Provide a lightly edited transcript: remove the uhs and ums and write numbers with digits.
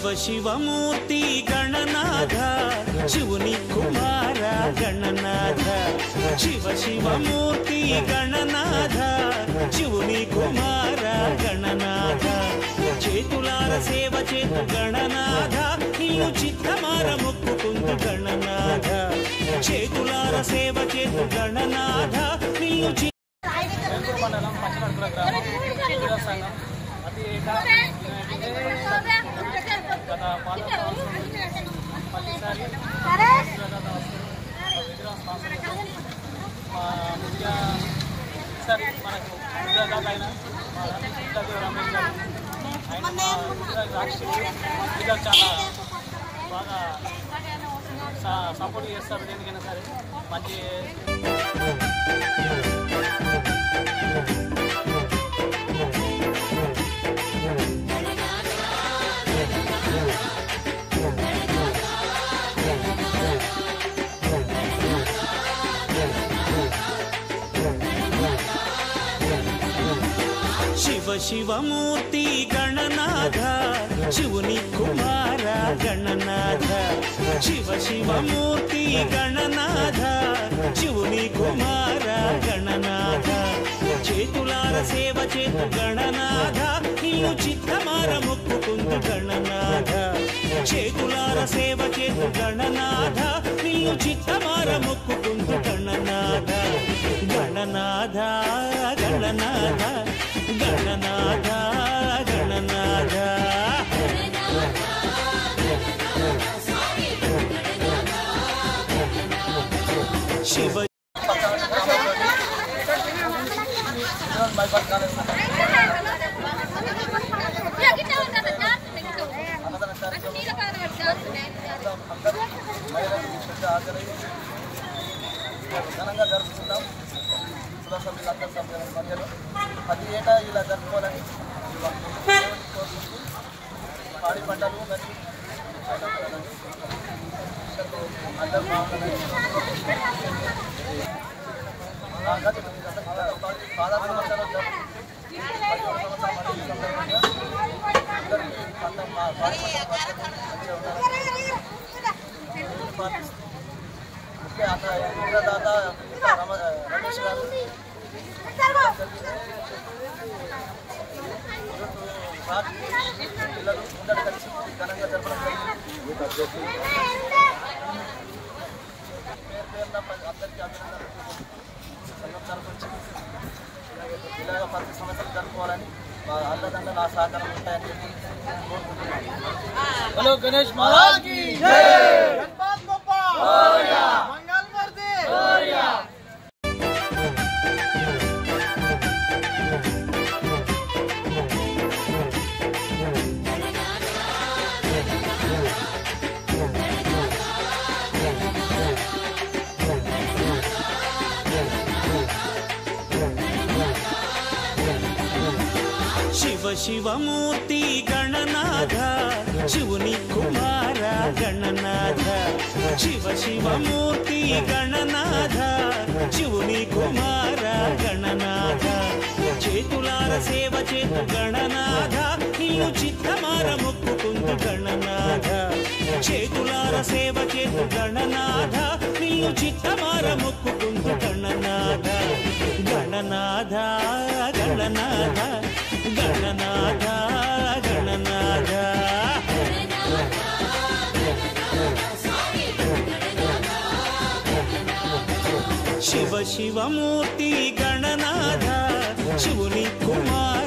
शिव शिवमूर्ति गणनाथ शिवनी कुमार गणनाथ शिव शिवमूर्ति गणनाथ शिवनी कुमार गणनाथ చేతులార సేవ చేతు గణనాథ నిన్ను చిత్తమార మొక్కుకుందు గణనాథ చేతులార సేవ చేతు గణనాథ నిన్ను మండలం పచ్చనడుకుల గ్రామం క్రీడా సంఘం అతి ఏటా గత 4 ప్రతిసారి ఈసారి మనకు విజయదాత అయిన రమేష్ గారు ఆయన చాలా బాగా సపోర్ట్ చేస్తారు దేనికైనా సరే మంచి शिव शिवमूर्ति गणनाथ शिवनी कुमार गणनाथ शिव शिवमूर्ति गणनाथ शिवनी कुमार गणनाथ చేతులార సేవ చేతు గణనాథ నిన్ను చిత్తమార మొక్కుకుందు గణనాథ చేతులార సేవ చేతు గణనాథ నిన్ను చిత్తమార మొక్కుకుందు గణనాథ గణనాథ గణనాథ గణనాథ గణనాథ శివ ఘనంగా జరుపుకుంటాం సభ్యులందరూ సభ్యుల మధ్యలో ప్రతి ఏటా ఇలా జరుపుకోవాలని పాడి పంటలు మరియు అందరూ బాగుండాలని పాదాల సంవత్సరం అందరికీ ముఖ్య అన్నదాత రమేష్ గారు పిల్లలు ముందర కలిసి ఘనంగా జరపడం జరిగింది పేరు పేరున అందరికీ అభినందనలు సంఘం తరఫు ఇలాగ ప్రతి సంవత్సరం జరుపుకోవాలని అన్నదండలు నా సహకారం ఉంటాయని చెప్పి కోరుకుంటున్నాను. హలో గణేష్ మహారాజ్ కి జై. शिव शिवमूर्ति गणनाथ शिवनी कुमार गणनाथ शिव शिवमूर्ति गणनाथ शिवनी कुमार गणनाथ చేతులార సేవ చేతు గణనాథ నిన్ను చిత్తమార మొక్కుకుందు గణనాథ చేతులార సేవ చేతు గణనాథ నిన్ను చిత్తమార మొక్కుకుందు గణనాథ గణనాథ గణనాథ గణనాథ గణనాథ शिव शिवमूर्ति गणनाथ शिवनी कुमार